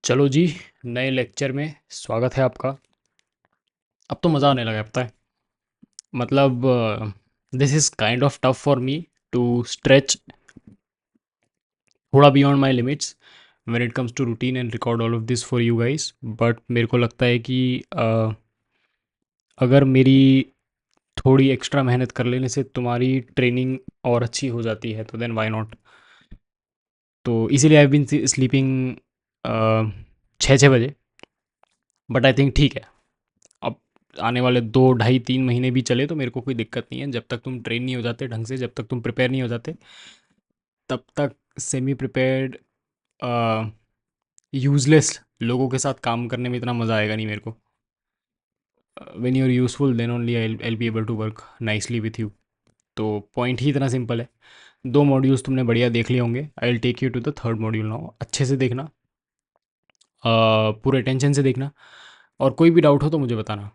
चलो जी, नए लेक्चर में स्वागत है आपका। अब तो मज़ा आने लगा है, पता है। मतलब this is kind of tough for me to stretch थोड़ा beyond my limits when it comes to routine and record all of this for you guys. But मेरे को लगता है कि अगर मेरी थोड़ी एक्स्ट्रा मेहनत कर लेने से तुम्हारी ट्रेनिंग और अच्छी हो जाती है तो देन वाई नॉट। तो इसीलिए आई बीन स्लीपिंग 6-6 बजे। बट आई थिंक ठीक है। अब आने वाले 2 ढाई 3 महीने भी चले तो मेरे को कोई दिक्कत नहीं है। जब तक तुम ट्रेन नहीं हो जाते ढंग से, जब तक तुम प्रिपेयर नहीं हो जाते, तब तक सेमी प्रिपेयर्ड यूजलेस लोगों के साथ काम करने में इतना मज़ा आएगा नहीं मेरे को। When you are useful then only I be able to work nicely with you. तो पॉइंट ही इतना सिंपल है। 2 मॉड्यूल्स तुमने बढ़िया देख लिए होंगे। I will take you to the third module now. अच्छे से देखना, पूरे टेंशन से देखना, और कोई भी डाउट हो तो मुझे बताना।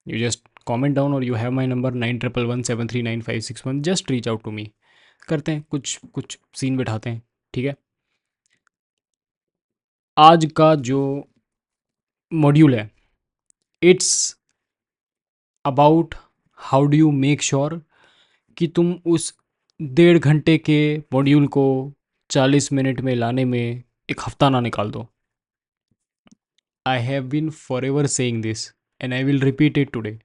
यू जस्ट कॉमेंट डाउन, और you have my number 9111739561। Just reach out to me. करते हैं कुछ कुछ सीन बिठाते हैं, ठीक है। आज का जो मॉड्यूल है, it's about how do you make sure कि तुम उस 1.5 घंटे के मॉड्यूल को 40 मिनट में लाने में एक हफ्ता ना निकाल दो। I have been for ever saying this and I will repeat it today.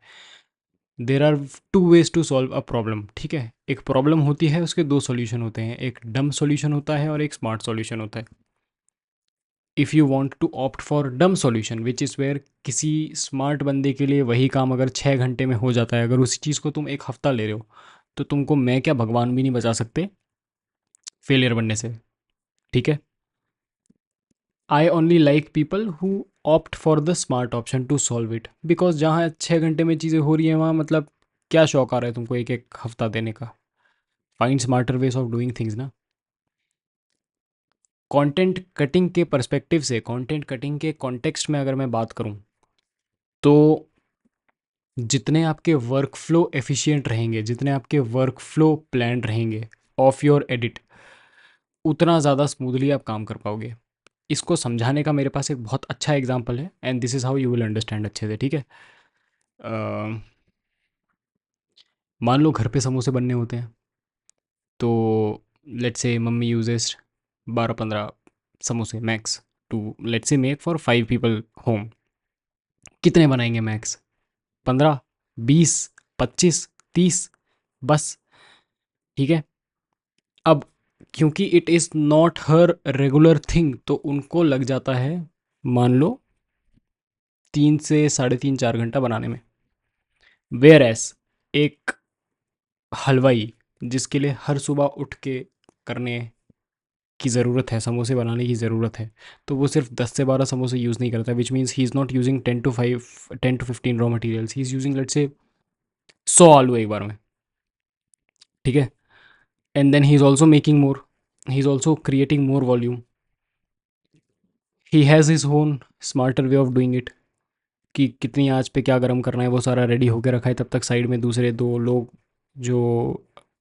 There are 2 ways to solve a problem, ठीक है। एक प्रॉब्लम होती है, उसके 2 सॉल्यूशन होते हैं। एक डम सॉल्यूशन होता है और एक स्मार्ट सॉल्यूशन होता है। If you want to opt for dumb solution which is where, किसी स्मार्ट बंदे के लिए वही काम अगर 6 घंटे में हो जाता है, अगर उसी चीज़ को तुम एक हफ्ता ले रहे हो, तो तुमको मैं क्या, भगवान भी नहीं बचा सकते फेलियर बनने से, ठीक है। I only like people who opt for the smart option to solve it, because जहाँ 6 घंटे में चीज़ें हो रही हैं वहाँ मतलब क्या शौक आ रहा है तुमको एक एक हफ्ता देने का। Find smarter ways of doing things ना। कंटेंट कटिंग के पर्सपेक्टिव से, कंटेंट कटिंग के कॉन्टेक्स्ट में अगर मैं बात करूं, तो जितने आपके वर्क फ्लो एफिशिएंट रहेंगे, जितने आपके वर्क फ्लो प्लान रहेंगे ऑफ योर एडिट, उतना ज़्यादा स्मूथली आप काम कर पाओगे। इसको समझाने का मेरे पास एक बहुत अच्छा एग्जांपल है, and this is how you will understand अच्छे से, ठीक है। अ, मान लो घर पे समोसे बनने होते हैं, तो लेट्स से मम्मी यूजेस 12-15 समोसे max to let's say make for 5 people home. कितने बनाएंगे मैक्स? 15, 20, 25, 30, बस, ठीक है। अब क्योंकि it is not her regular thing, तो उनको लग जाता है, मान लो, 3 से 3.5 4 घंटा बनाने में। वेयर एस एक हलवाई, जिसके लिए हर सुबह उठ के करने की ज़रूरत है, समोसे बनाने की ज़रूरत है, तो वो सिर्फ 10 से 12 समोसे यूज़ नहीं करता, which means he is not using 10 to 15 raw materials, he is using let's say 100 आलू एक बार में, ठीक है। And then he is also making more, he is also creating more volume. He has his own smarter way of doing it, कि कितनी आंच पे क्या गर्म करना है वो सारा रेडी होकर रखा है। तब तक साइड में दूसरे 2 लोग जो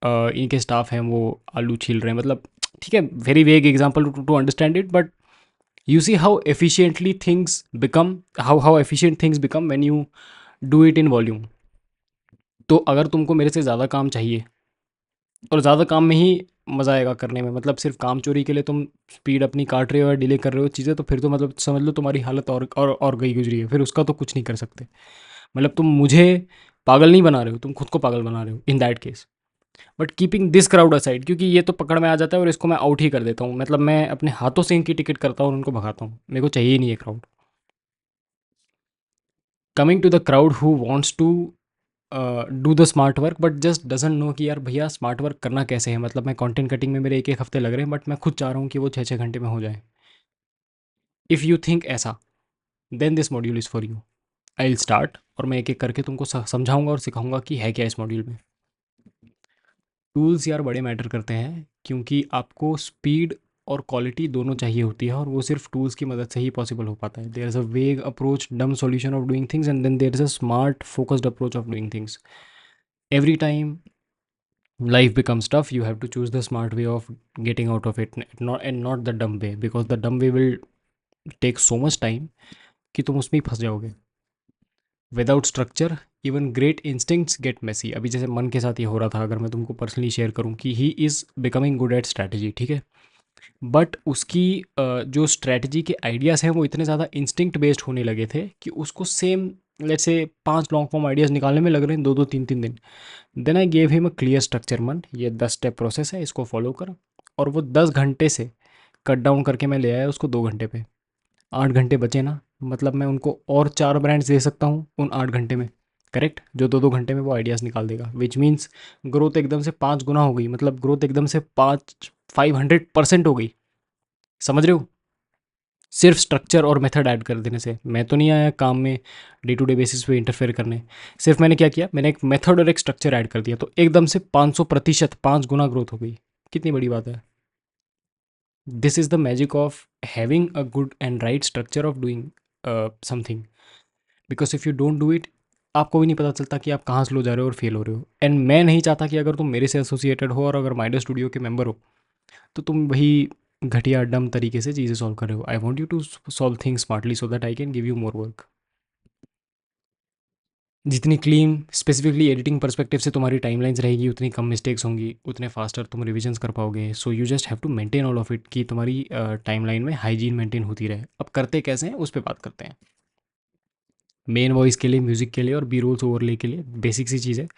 इनके स्टाफ हैं वो आलू छील रहे हैं, मतलब, ठीक है। Very vague example to understand it, but you see how efficiently things become, how efficient things become when you do it in volume। तो अगर तुमको मेरे से ज़्यादा काम चाहिए, और ज़्यादा काम में ही मज़ा आएगा करने में, मतलब सिर्फ काम चोरी के लिए तुम स्पीड अपनी काट रहे हो या डिले कर रहे हो चीज़ें, तो फिर तो मतलब समझ लो तुम्हारी हालत और गई गुजरी है, फिर उसका तो कुछ नहीं कर सकते। मतलब तुम मुझे पागल नहीं बना रहे हो, तुम खुद को पागल बना रहे हो in that case. But keeping this crowd aside, क्योंकि ये तो पकड़ में आ जाता है और इसको मैं आउट ही कर देता हूँ, मतलब मैं अपने हाथों से इनकी टिकट करता हूँ और उनको भगाता हूँ, मेरे को चाहिए ही नहीं है crowd. Coming to the crowd who wants to do the smart work but just doesn't know कि यार भैया स्मार्ट वर्क करना कैसे है। मतलब मैं कंटेंट कटिंग में मेरे एक एक हफ्ते लग रहे हैं, बट मैं खुद चाह रहा हूँ कि वो 6-6 घंटे में हो जाए। इफ़ यू थिंक ऐसा, then this module is for you. I will start, और मैं एक एक करके तुमको समझाऊंगा और सिखाऊंगा कि है क्या इस मॉड्यूल में। टूल्स यार बड़े मैटर करते हैं, क्योंकि आपको स्पीड और क्वालिटी दोनों चाहिए होती है, और वो सिर्फ टूल्स की मदद से ही पॉसिबल हो पाता है। There is a vague approach, dumb solution of doing things, and then there is a smart focused approach of doing things. Every time life becomes tough, you have to choose the smart way of getting out of it, not the dumb way, because the dumb way will take so much time कि तुम उसमें ही फंस जाओगे। Without structure even great instincts get messy. अभी जैसे मन के साथ ये हो रहा था, अगर मैं तुमको पर्सनली शेयर करूँ कि he is becoming good at strategy, ठीक है, बट उसकी जो स्ट्रैटेजी के आइडियाज़ हैं वो इतने ज़्यादा इंस्टिंक्ट बेस्ड होने लगे थे कि उसको same let's say 5 long form ideas निकालने में लग रहे हैं 2-2 3-3 दिन। Then I gave him a clear structure, मन ये 10 स्टेप प्रोसेस है, इसको फॉलो कर। और वो 10 घंटे से कट डाउन करके मैं ले आया उसको 2 घंटे पे। 8 घंटे बचे ना, मतलब मैं उनको और 4 ब्रांड्स दे सकता हूँ उन 8 घंटे में, करेक्ट, जो 2-2 घंटे में वो आइडियाज़ निकाल देगा, विच मीन्स ग्रोथ एकदम से 5 गुना हो गई, मतलब ग्रोथ एकदम से 500% हो गई। समझ रहे हो? सिर्फ स्ट्रक्चर और मेथड ऐड कर देने से। मैं तो नहीं आया काम में डे टू डे बेसिस पे इंटरफेयर करने। सिर्फ मैंने क्या किया, मैंने एक मेथड और एक स्ट्रक्चर ऐड कर दिया, तो एकदम से 500%, 5 गुना ग्रोथ हो गई। कितनी बड़ी बात है। This is the magic of having a good and right structure of doing something, because if you don't do it, आपको भी नहीं पता चलता कि आप कहाँ स्लो जा रहे हो और फेल हो रहे हो। एंड मैं नहीं चाहता कि अगर तुम मेरे से एसोसिएटेड हो और अगर माइंडर स्टूडियो के मेंबर हो तो तुम वही घटिया डम तरीके से चीज़ें सॉल्व कर रहे हो। I want you to solve things smartly so that I can give you more work. जितनी क्लीन स्पेसिफिकली एडिटिंग पर्सपेक्टिव से तुम्हारी टाइमलाइंस रहेगी, उतनी कम मिस्टेक्स होंगी, उतने फास्टर तुम रिविजन्स कर पाओगे। So you just have to maintain all of it कि तुम्हारी टाइमलाइन में हाइजीन मेंटेन होती रहे। अब करते कैसे हैं उस पर बात करते हैं। मेन वॉइस के लिए, म्यूज़िक के लिए और बी रोल्स ओवरले के लिए बेसिक सी चीज़ है।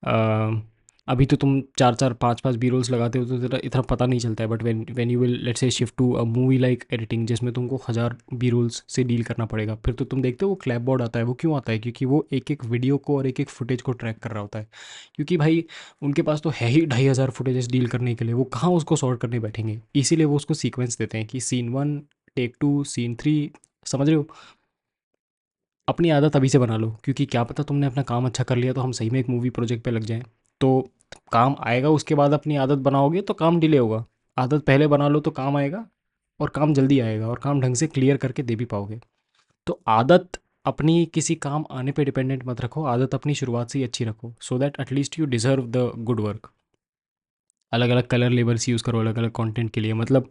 अ, अभी तो तुम 4-4 5-5 बी रोल्स लगाते हो तो इतना इतना पता नहीं चलता है, but when you will let's say shift to a movie like editing जिसमें तुमको 1000 बी रोल्स से डील करना पड़ेगा, फिर तो तुम देखते हो वो क्लैप बोर्ड आता है। वो क्यों आता है? क्योंकि वो एक एक वीडियो को और एक एक फुटेज को ट्रैक कर रहा होता है। क्योंकि भाई उनके पास तो है ही 2500 फुटेजेस डील करने के लिए, वो कहाँ उसको सॉर्ट करने बैठेंगे। इसीलिए वो उसको सीक्वेंस देते हैं कि सीन 1 टेक 2 सीन 3। समझ रहे हो? अपनी आदत अभी से बना लो, क्योंकि क्या पता तुमने अपना काम अच्छा कर लिया तो हम सही में एक मूवी प्रोजेक्ट पे लग जाएं। तो काम आएगा उसके बाद, अपनी आदत बनाओगे तो काम डिले होगा। आदत पहले बना लो तो काम आएगा, और काम जल्दी आएगा, और काम ढंग से क्लियर करके दे भी पाओगे। तो आदत अपनी किसी काम आने पे डिपेंडेंट मत रखो, आदत अपनी शुरुआत से ही अच्छी रखो, so that at least you deserve the good work. अलग अलग कलर लेबल्स यूज़ करो अलग अलग कंटेंट के लिए। मतलब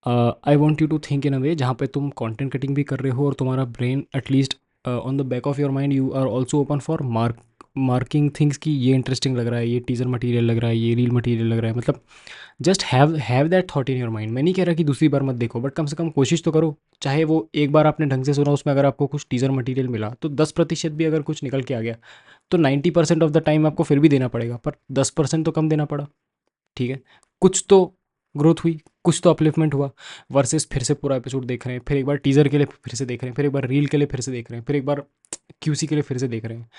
I want you to think in a way जहाँ पे तुम कंटेंट कटिंग भी कर रहे हो और तुम्हारा brain at least on the back of your mind you are also open for marking things कि ये इंटरेस्टिंग लग रहा है, ये टीजर मटेरियल लग रहा है, ये रील मटेरियल लग रहा है। मतलब just have that thought in your mind. मैं नहीं कह रहा कि दूसरी बार मत देखो, बट कम से कम कोशिश तो करो। चाहे वो एक बार आपने ढंग से सुना, उसमें अगर आपको कुछ टीजर मटेरियल मिला तो 10% भी अगर कुछ निकल के आ गया तो 90% ऑफ द टाइम आपको फिर भी देना पड़ेगा, पर 10% तो कम देना पड़ा। ठीक है, कुछ तो ग्रोथ हुई, कुछ तो अपलिफ्टमेंट हुआ। वर्सेस फिर से पूरा एपिसोड देख रहे हैं, फिर एक बार टीजर के लिए फिर से देख रहे हैं, फिर एक बार रील के लिए फिर से देख रहे हैं, फिर एक बार क्यूसी के लिए फिर से देख रहे हैं।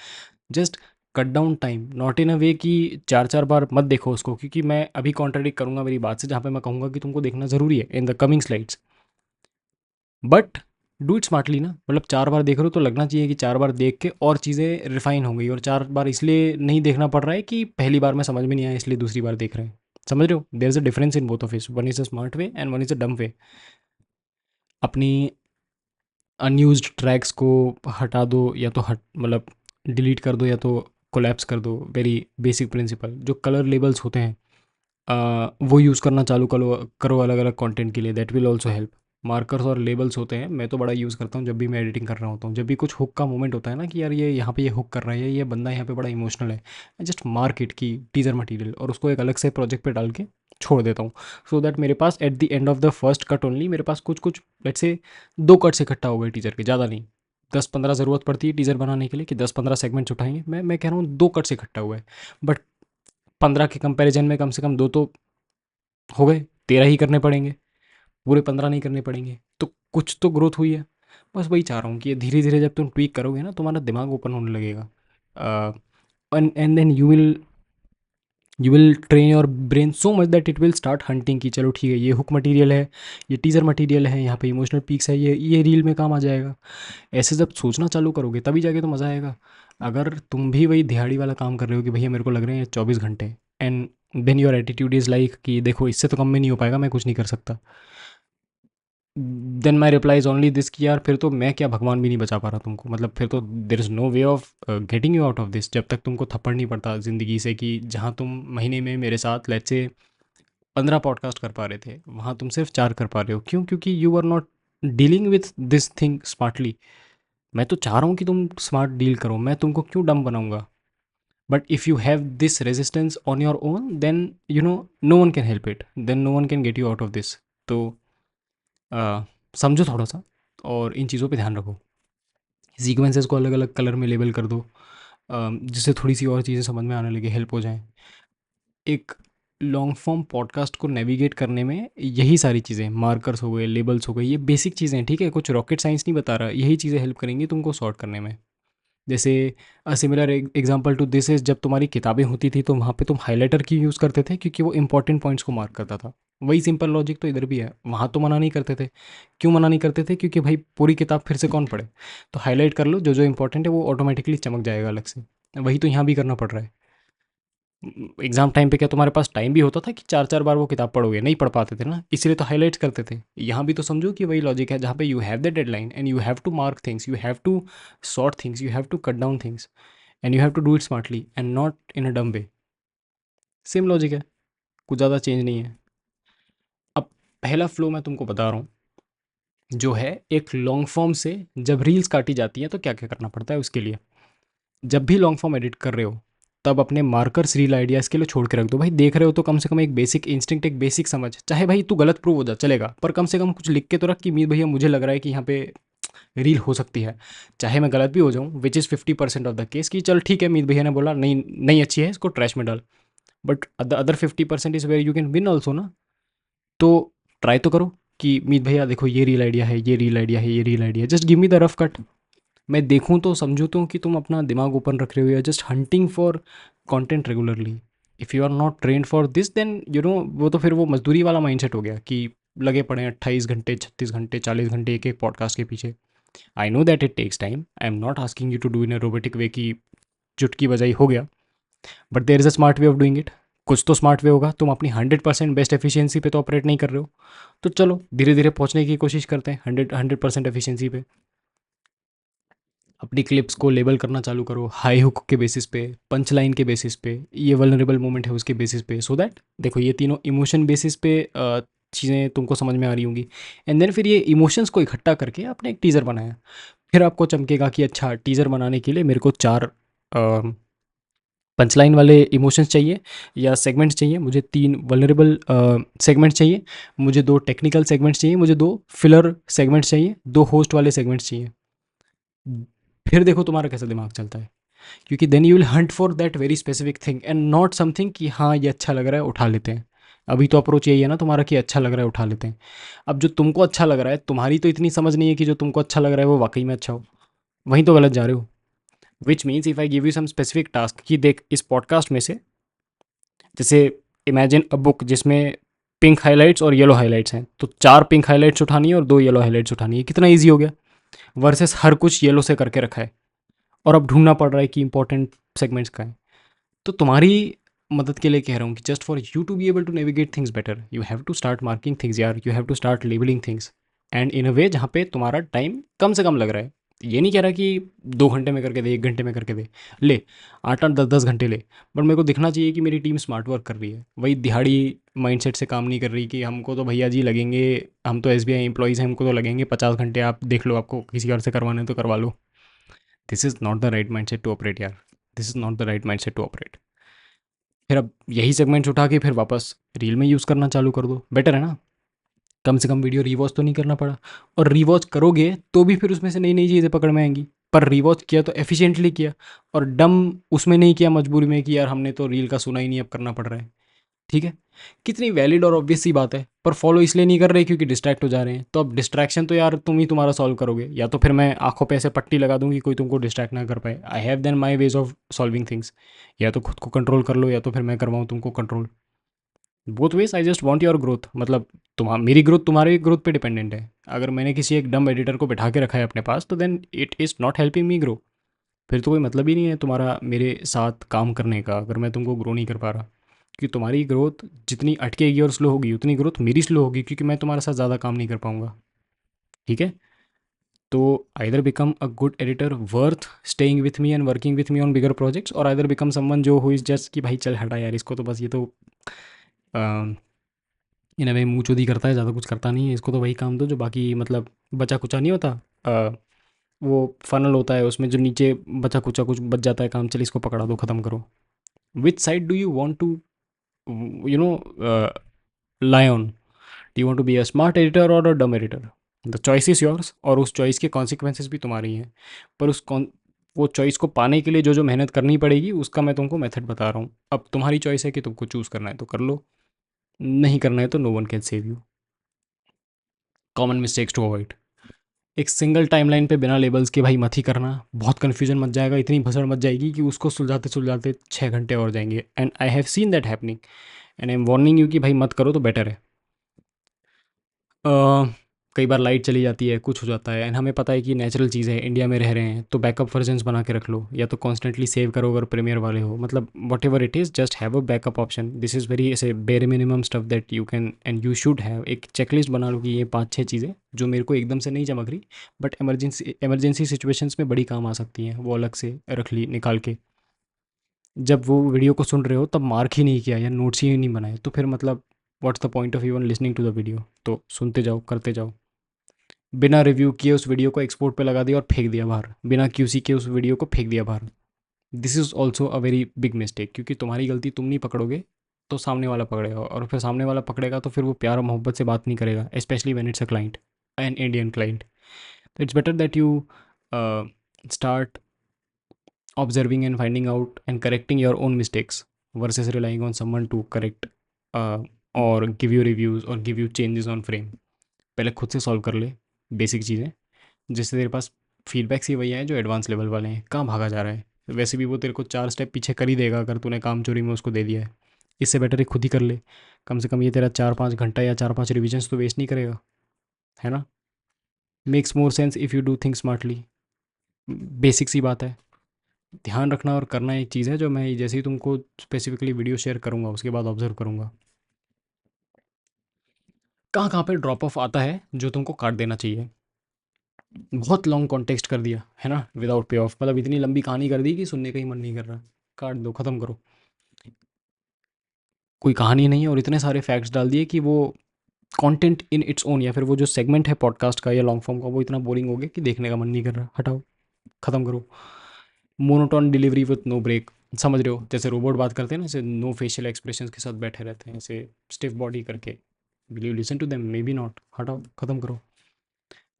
Just cut down time, not in a way कि 4-4 बार मत देखो उसको, क्योंकि मैं अभी कॉन्ट्राडिक्ट करूंगा मेरी बात से, जहाँ पे मैं कहूँगा कि तुमको देखना ज़रूरी है in the coming slides, but do it smartly ना। मतलब 4 बार देख रहे हो तो लगना चाहिए कि 4 बार देख के और चीज़ें रिफाइन हो गई, और 4 बार इसलिए नहीं देखना पड़ रहा है कि पहली बार में समझ में नहीं आया इसलिए दूसरी बार देख रहे हैं। समझ रहे हो? There is a difference in both of this, one is a smart way and one is a dumb way. अपनी अनयूज्ड ट्रैक्स को हटा दो, या तो हट मतलब डिलीट कर दो, या तो कोलैप्स कर दो। Very basic principle. जो कलर लेबल्स होते हैं वो यूज़ करना चालू करो करो अलग अलग कंटेंट के लिए, that will also help. Markers और लेबल्स होते हैं, मैं तो बड़ा यूज़ करता हूँ जब भी मैं एडिटिंग कर रहा होता हूँ। जब भी कुछ हुक का मोमेंट होता है ना कि यार ये यहाँ पे ये हुक कर रहा है, ये बंदा यहाँ पे बड़ा इमोशनल है, मैं जस्ट मार्क इट की टीजर मटेरियल, और उसको एक अलग से प्रोजेक्ट पे डाल के छोड़ देता हूँ। सो दैट मेरे पास at the end of the first cut only मेरे पास कुछ कुछ लेट्स से 2 कट से इकट्ठा हो गए टीजर के, ज़्यादा नहीं। 10-15 ज़रूरत पड़ती है टीजर बनाने के लिए कि 10-15 सेगमेंट्स उठाएंगे, मैं कह रहा हूँ 2 कट से इकट्ठा हुआ है। बट 15 के कंपैरिजन में कम से कम 2 तो हो गए, 13 ही करने पड़ेंगे, पूरे 15 नहीं करने पड़ेंगे। तो कुछ तो ग्रोथ हुई है। बस वही चाह रहा हूँ कि ये धीरे धीरे जब तुम ट्वीक करोगे ना, तुम्हारा दिमाग ओपन होने लगेगा, and then you will train your brain so much that it will start hunting कि चलो ठीक है, ये हुक मटेरियल है, ये टीजर मटेरियल है, यहाँ पे इमोशनल पीक्स है, ये रील में काम आ जाएगा। ऐसे जब सोचना चालू करोगे तभी जाके तो मज़ा आएगा। अगर तुम भी वही दिहाड़ी वाला काम कर रहे हो कि भैया मेरे को लग रहे हैं 24 घंटे, and then your attitude is like कि देखो इससे तो कम में नहीं हो पाएगा, मैं कुछ नहीं कर सकता, then my reply is only this कि यार फिर तो मैं क्या भगवान भी नहीं बचा पा रहा तुमको। मतलब फिर तो there is no way of getting you out of this, जब तक तुमको थप्पड़ नहीं पड़ता ज़िंदगी से कि जहाँ तुम महीने में मेरे साथ लेट्स से 15 पॉडकास्ट कर पा रहे थे, वहाँ तुम सिर्फ 4 कर पा रहे हो। क्यों? क्योंकि you are not dealing with this thing smartly. मैं तो चाह रहा हूँ कि तुम स्मार्ट डील करो, मैं तुमको क्यों डम बनाऊंगा? But if you have this resistance on your own, then you know no one can help it, then no one can get you out of this. तो समझो थोड़ा सा, और इन चीज़ों पे ध्यान रखो। सीक्वेंसेस को अलग अलग कलर में लेबल कर दो, जिससे थोड़ी सी और चीज़ें समझ में आने लगे, हेल्प हो जाएं। एक लॉन्ग फॉर्म पॉडकास्ट को नेविगेट करने में यही सारी चीज़ें, मार्कर्स हो गए, लेबल्स हो गए, ये बेसिक चीज़ें हैं, ठीक है? कुछ रॉकेट साइंस नहीं बता रहा, यही चीज़ें हेल्प करेंगी तुमको सॉर्ट करने में। जैसे similar example to this is, जब तुम्हारी किताबें होती थी तो वहाँ पे तुम हाइलाइटर की यूज़ करते थे, क्योंकि वो इंपॉर्टेंट पॉइंट्स को मार्क करता था। वही सिंपल लॉजिक तो इधर भी है, वहाँ तो मना नहीं करते थे। क्यों मना नहीं करते थे? क्योंकि भाई पूरी किताब फिर से कौन पढ़े, तो हाईलाइट कर लो, जो जो इंपॉर्टेंट है वो ऑटोमेटिकली चमक जाएगा अलग से। वही तो यहाँ भी करना पड़ रहा है। एग्जाम टाइम पे क्या तुम्हारे पास टाइम भी होता था कि चार चार बार वो किताब पढ़ोगे? नहीं पढ़ पाते थे ना, इसीलिए तो हाईलाइट्स करते थे। यहाँ भी तो समझो कि वही लॉजिक है, जहाँ पे you have the deadline and you have to mark things, you have to sort things, you have to cut down things, and you have to do it smartly and not in a dumb way. Same logic है, कुछ ज़्यादा change नहीं है। अब पहला flow मैं तुमको बता रहा हूँ, जो है एक लॉन्ग फॉर्म से जब रील्स काटी जाती हैं तो क्या क्या करना पड़ता है उसके लिए। जब भी लॉन्ग फॉर्म एडिट कर रहे हो, तब अपने मार्कर्स रील आइडियाज़ के लिए छोड़ के रख दो। भाई देख रहे हो तो कम से कम एक बेसिक इंस्टिंक्ट, एक बेसिक समझ, चाहे भाई तू गलत प्रूव हो जा चलेगा, पर कम से कम कुछ लिख के तो रख कि मीर भैया मुझे लग रहा है कि यहाँ पे रील हो सकती है। चाहे मैं गलत भी हो जाऊँ, which is 50% of the case, कि चल ठीक है मीर भैया ने बोला नहीं नहीं अच्छी है, इसको ट्रैश में डाल। But the other 50% is where you can win also ना। तो ट्राई तो करो कि मीत भैया देखो ये रील आइडिया है, ये रील आइडिया है, ये reel idea, just give me the rough cut. मैं देखूँ तो समझूँ तो कि तुम अपना दिमाग ओपन रख रहे हो, या just hunting for content regularly. If you are not trained for this, then you know वो तो फिर वो मजदूरी वाला माइंडसेट हो गया कि लगे पड़े हैं 28 घंटे, 36 घंटे, 40 घंटे एक एक पॉडकास्ट के पीछे। I know that it takes time, I am not asking you to do in a robotic way की चुटकी बजाई हो गया, but there is a smart way of doing it. कुछ तो स्मार्ट वे होगा, तुम अपनी 100% बेस्ट एफिशिएंसी पे तो ऑपरेट नहीं कर रहे हो। तो चलो धीरे धीरे पहुंचने की कोशिश करते हैं 100% एफिशिएंसी पे। अपनी क्लिप्स को लेबल करना चालू करो, हाई हुक के बेसिस पे, पंच लाइन के बेसिस पे, ये वल्नरेबल मोमेंट है उसके बेसिस पे, सो दैट देखो ये तीनों इमोशन बेसिस पे चीज़ें तुमको समझ में आ रही होंगी। एंड देन फिर ये इमोशंस को इकट्ठा करके आपने एक टीज़र बनाया। फिर आपको चमकेगा कि अच्छा, टीज़र बनाने के लिए मेरे को चार पंचलाइन वाले इमोशंस चाहिए या सेगमेंट्स चाहिए, मुझे तीन वल्नरेबल सेगमेंट्स चाहिए, मुझे दो टेक्निकल सेगमेंट्स चाहिए, मुझे दो फिलर सेगमेंट्स चाहिए, दो होस्ट वाले सेगमेंट्स चाहिए। फिर देखो तुम्हारा कैसा दिमाग चलता है, क्योंकि then you will hunt for that very specific thing and not something कि हाँ ये अच्छा लग रहा है उठा लेते हैं। अभी तो अप्रोच यही है ना तुम्हारा कि अच्छा लग रहा है उठा लेते हैं। अब जो तुमको अच्छा लग रहा है, तुम्हारी तो इतनी समझ नहीं है कि जो तुमको अच्छा लग रहा है वो वाकई में अच्छा हो। वहीं तो गलत जा रहे हो। Which means if I give you some specific task कि देख इस पॉडकास्ट में से, जैसे इमेजिन अ बुक जिसमें पिंक हाइलाइट्स और येलो हाइलाइट्स हैं, तो चार पिंक हाइलाइट्स उठानी है और दो येलो हाइलाइट्स उठानी है। कितना ईजी हो गया, वर्सेस हर कुछ येलो से करके रखा है और अब ढूंढना पड़ रहा है कि इंपॉर्टेंट सेगमेंट्स का है। तो तुम्हारी मदद के लिए कह रहा हूँ कि just for you to be able to navigate things better, you have to start marking things यार, you have to start labelling things, and in a way जहाँ पे तुम्हारा टाइम कम से कम लग रहा है। ये नहीं कह रहा कि 2 घंटे में करके दे, 1 घंटे में करके दे, ले 8 8 10 10 घंटे ले, बट मेरे को दिखना चाहिए कि मेरी टीम स्मार्ट वर्क कर रही है, वही दिहाड़ी माइंडसेट से काम नहीं कर रही कि हमको तो भैया जी लगेंगे, हम तो SBI एम्प्लॉयज़ हैं, हमको तो लगेंगे 50 घंटे, आप देख लो आपको किसी और से करवाने हैं तो करवा लो। This is not the right mindset to operate यार, this is not the right mindset to operate. फिर अब यही सेगमेंट्स उठा के फिर वापस रील में यूज़ करना चालू कर दो, बेटर है ना। कम से कम वीडियो रीवॉच तो नहीं करना पड़ा, और रीवॉच करोगे तो भी फिर उसमें से नई नई चीज़ें पकड़ में आएंगी। पर रीवॉच किया तो एफिशिएंटली किया, और डम उसमें नहीं किया मजबूरी में कि यार हमने तो रील का सुना ही नहीं, अब करना पड़ रहा है। ठीक है, कितनी वैलिड और ऑब्वियस सी बात है, पर फॉलो इसलिए नहीं कर रहे क्योंकि डिस्ट्रैक्ट हो जा रहे हैं। तो अब डिस्ट्रैक्शन तो यार तुम ही तुम्हारा सॉल्व करोगे, या तो फिर मैं आंखों पे ऐसे पट्टी लगा दूंगी कोई तुमको डिस्ट्रैक्ट ना कर पाए। I have then my ways of solving things. या तो खुद को कंट्रोल कर लो, या तो फिर मैं करवाऊँ तुमको control. Both ways I just want your growth, मतलब मेरी ग्रोथ तुम्हारे ग्रोथ पे डिपेंडेंट है। अगर मैंने किसी एक डम एडिटर को बैठा के रखा है अपने पास, तो then it is not helping me grow. फिर तो कोई मतलब ही नहीं है तुम्हारा मेरे साथ काम करने का, अगर मैं तुमको ग्रो नहीं कर पा रहा। क्योंकि तुम्हारी ग्रोथ जितनी अटकेगी और स्लो होगी, उतनी ग्रोथ मेरी स्लो होगी, क्योंकि मैं तुम्हारे साथ ज़्यादा काम नहीं कर पाऊंगा। ठीक है, तो either become a good editor worth staying with me and working with me on bigger projects, और आइदर बिकम समवन जो हु इज़ जस्ट कि भाई चल हटा यार इसको, तो बस ये तो इन अ वे मुँह चोदी करता है, ज़्यादा कुछ करता नहीं है, इसको तो वही काम दो जो बाकी मतलब बचा कुचा नहीं होता, अ, वो फनल होता है, उसमें जो नीचे बचा कुचा कुछ बच जाता है, काम चल इसको पकड़ा दो, ख़त्म करो। Which side do you want to you know lie on? Do you want to be a smart editor or a dumb editor? The choice is yours, और उस चॉइस के कॉन्सिक्वेंसेस भी तुम्हारी हैं। पर वो चॉइस को पाने के लिए जो जो मेहनत करनी पड़ेगी उसका मैं तुमको मेथड बता रहा हूँ। अब तुम्हारी चॉइस है कि तुमको चूज़ करना है तो कर लो, नहीं करना है तो no one can save you. Common mistakes to avoid: एक सिंगल टाइमलाइन पे बिना लेबल्स के भाई मत ही करना, बहुत कन्फ्यूजन मच जाएगा, इतनी भसड़ मच जाएगी कि उसको सुलझाते सुलझाते 6 घंटे और जाएंगे। And I have seen that happening, and I am warning you कि भाई मत करो तो बेटर है। अ, कई बार लाइट चली जाती है, कुछ हो जाता है, एंड हमें पता है कि नेचुरल चीज़ है, इंडिया में रह रहे हैं, तो बैकअप वर्जन्स बना के रख लो, या तो कॉन्स्टेंटली सेव करो अगर प्रीमियर वाले हो, मतलब what ever it is, just have a backup option. This is very ऐसे बेरे minimum stuff that you can and you should have. एक चेकलिस्ट बना लो कि ये 5-6 चीज़ें जो मेरे को एकदम से नहीं चमक रही, बट इमरजेंसी सिचुएशंस में बड़ी काम आ सकती हैं, वो अलग से रख ली निकाल के। जब वो वीडियो को सुन रहे हो तब मार्क ही नहीं किया या नोट्स ही नहीं बनाए, तो फिर मतलब what's the point of even listening to the video? तो सुनते जाओ, करते जाओ। बिना रिव्यू किए उस वीडियो को एक्सपोर्ट पे लगा दिया और फेंक दिया बाहर, बिना क्यूसी के उस वीडियो को फेंक दिया बाहर। This is also a very big mistake, क्योंकि तुम्हारी गलती तुम नहीं पकड़ोगे तो सामने वाला पकड़ेगा, और फिर सामने वाला पकड़ेगा तो फिर वो प्यार और मोहब्बत से बात नहीं करेगा, specially when it's a client, an Indian client. तो it's better that you start observing and finding out and correcting your own mistakes versus relying on someone to correct or give you reviews or give you changes on frame। पहले खुद से solve कर ले basic चीज़ें, जिससे तेरे पास feedbacks ही वही हैं जो एडवांस लेवल वाले हैं। कहाँ भागा जा रहा है? वैसे भी वो तेरे को 4 स्टेप पीछे कर ही देगा अगर तूने काम चोरी में उसको दे दिया है। इससे बेटर है खुद ही कर ले, कम से कम ये तेरा 4-5 घंटा या 4-5 रिविजन्स तो वेस्ट नहीं करेगा, है ना? Makes more sense if you do things smartly. Basic सी बात है। ध्यान रखना और करना एक चीज़ है जो मैं जैसे ही तुमको स्पेसिफिकली वीडियो शेयर करूँगा उसके बाद ऑब्जर्व करूँगा, कहाँ कहाँ पे ड्रॉप ऑफ आता है जो तुमको काट देना चाहिए। बहुत लॉन्ग कॉन्टेक्स्ट कर दिया है ना, विदाउट पे ऑफ, मतलब इतनी लंबी कहानी कर दी कि सुनने का ही मन नहीं कर रहा, काट दो, ख़त्म करो। कोई कहानी नहीं है और इतने सारे फैक्ट्स डाल दिए कि वो कंटेंट इन इट्स ओन, या फिर वो जो सेगमेंट है पॉडकास्ट का या लॉन्ग फॉर्म का वो इतना बोरिंग हो गया कि देखने का मन नहीं कर रहा, हटाओ, ख़त्म करो। Monotone delivery with no break, समझ रहे हो? जैसे रोबोट बात करते हैं ना, ऐसे नो फेशियल एक्सप्रेशंस के साथ बैठे रहते हैं, ऐसे स्टिफ बॉडी करके। Will you listen to them? Maybe not, हटाओ, ख़त्म करो।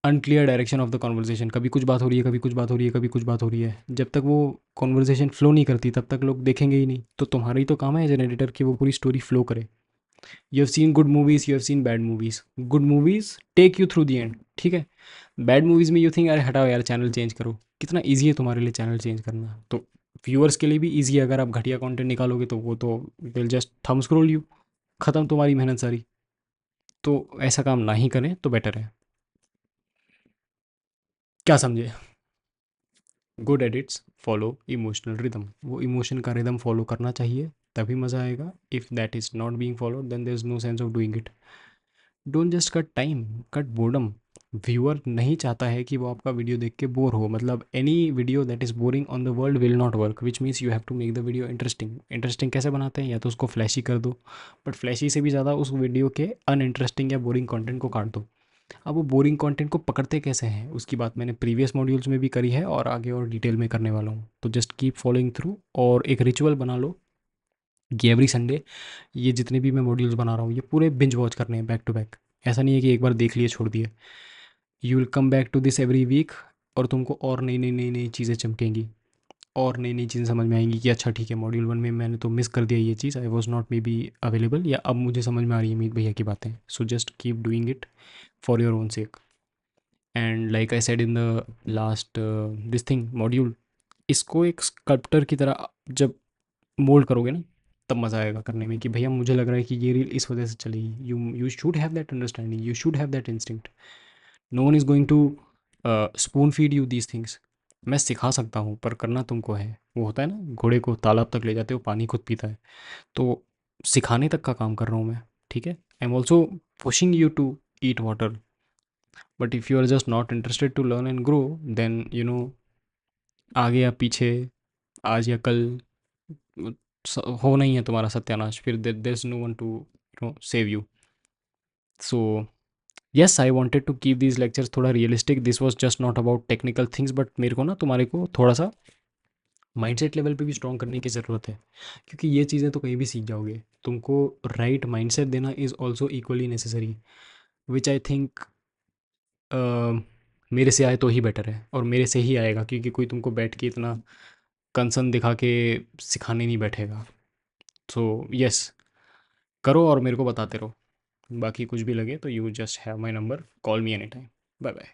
Unclear direction of the conversation, कभी कुछ बात हो रही है, कभी कुछ बात हो रही है, कभी कुछ बात हो रही है, जब तक वो कॉन्वर्जेशन फ्लो नहीं करती तब तक लोग देखेंगे ही नहीं। तो तुम्हारा ही तो काम है एज एन एडिटर कि वो पूरी स्टोरी फ्लो करे। You have seen good movies, you have seen bad movies. Good movies take you through the end, ठीक है। बैड मूवीज़ में यू थिंक अरे हटाओ यार, चैनल चेंज करो। कितना ईजी है तुम्हारे लिए चैनल चेंज करना, तो व्यूअर्स के लिए भी ईजी है। अगर आप घटिया कंटेंट निकालोगे तो वो तो will just thumb scroll you, ख़त्म तुम्हारी मेहनत सारी। तो ऐसा काम ना ही करें तो बेटर है। क्या समझे? Good edits follow emotional rhythm, वो इमोशन का रिदम फॉलो करना चाहिए, तभी मज़ा आएगा। If that is not being follow then there is no sense of doing it. Don't just cut time, cut boredom. Viewer नहीं चाहता है कि वो आपका वीडियो देख के बोर हो, मतलब any video that is boring on the world will not work, which means you have to make the video interesting. Interesting कैसे बनाते हैं? या तो उसको फ्लैशी कर दो, बट फ्लैशी से भी ज़्यादा उस वीडियो के अनइंटरेस्टिंग या बोरिंग कंटेंट को काट दो। अब वो बोरिंग कंटेंट को पकड़ते कैसे हैं उसकी बात मैंने प्रीवियस मॉड्यूल्स में भी करी है और आगे और डिटेल में करने वाला हूँ, तो जस्ट कीप फॉलोइंग थ्रू और एक रिचुअल बना लो कि एवरी संडे ये जितने भी मैं मॉड्यूल्स बना रहा हूँ ये पूरे बिंज वॉच करने हैं बैक टू बैक। ऐसा नहीं है कि एक बार देख लिए छोड़ दिए। You will come back to this every week, और तुमको और नई नई नई नई चीज़ें चमकेंगी, और नई नई चीज़ें समझ में आएंगी कि अच्छा ठीक है, मॉड्यूल 1 में मैंने तो मिस कर दिया ये चीज़, I was not maybe available, या अब मुझे समझ में आ रही है मीत भैया की बातें। So just keep doing it for your own sec. And like I said in the last this thing module, इसको एक स्कल्प्टर की तरह जब मोल्ड करोगे ना, तब मज़ा आएगा करने में कि भैया मुझे लग रहा है कि ये रील इस वजह से चलेगी। You should have that understanding, you should have that instinct. No one is going to spoon feed you these things. मैं सिखा सकता हूँ पर करना तुमको है। वो होता है ना, घोड़े को तालाब तक ले जाते हो, पानी खुद पीता है। तो सिखाने तक का काम कर रहा हूँ मैं, ठीक है। I am also pushing you to eat water, but if you are just not interested to learn and grow, then you know, आगे या पीछे, आज या कल होना ही है तुम्हारा सत्यानाश, फिर there is no one to save you. So yes, I wanted to keep these lectures थोड़ा realistic, this was just not about technical things, but मेरे को ना तुम्हारे को थोड़ा सा माइंडसेट लेवल पे भी स्ट्रॉन्ग करने की ज़रूरत है, क्योंकि ये चीज़ें तो कहीं भी सीख जाओगे, तुमको राइट माइंडसेट देना is also equally necessary, which I think मेरे से आए तो ही बेटर है, और मेरे से ही आएगा, क्योंकि कोई तुमको बैठ के इतना कंसर्न दिखा के सिखाने नहीं बैठेगा। सो यस, करो और मेरे को बताते रहो। बाकी कुछ भी लगे तो you just have my number, call me any time. Bye bye.